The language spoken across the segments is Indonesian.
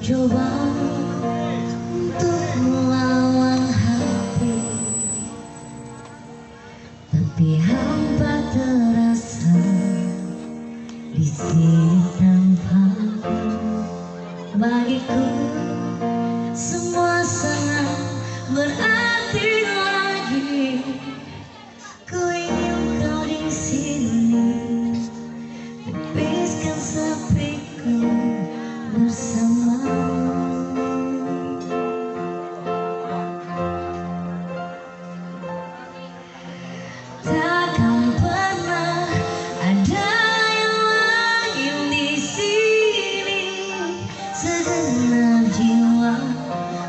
coba untuk melawan hati, tapi hampa terasa di sini tanpa. Bagiku semua sangat berarti lagi. Ku ingin kau di sini, lepiskan sepiku bersama. Takkan pernah ada yang lain di sini, segenap jiwa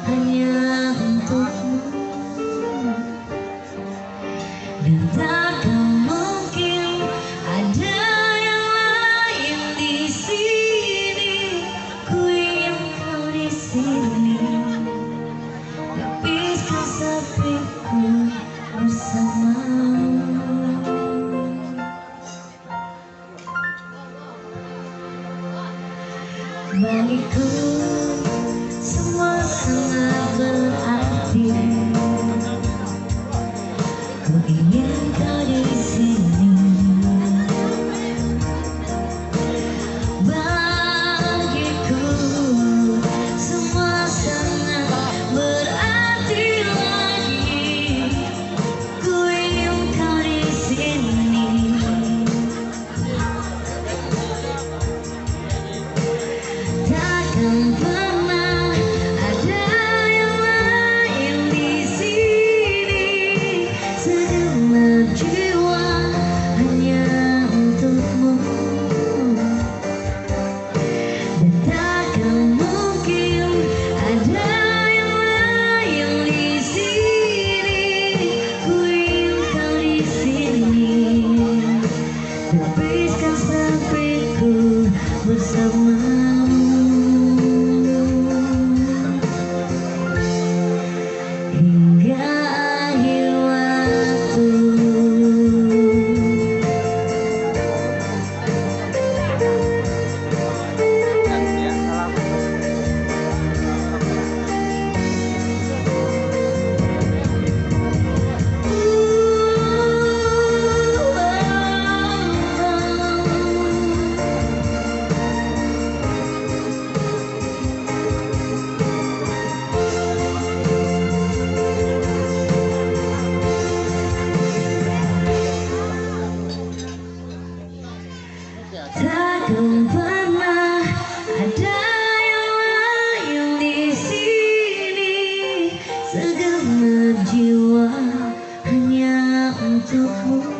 hanya untukmu. Dan takkan mungkin ada yang lain di sini. Ku ingin kau di sini, lepiskan sepiku bersama. Bagiku semua sangat berarti. Ku ingin kau di sini. Bagiku semua sangat berarti lagi. Ku ingin kau di sini. Takkan pernah ada yang lain di sini, segenap jiwa hanya untukmu. Dan takkan mungkin ada yang lain di sini. Ku ingin kau di sini, lepiskan sepiku bersamamu hingga akhir waktu. Takkan pernah ada yang lain di sini, segenap jiwa hanya untukmu.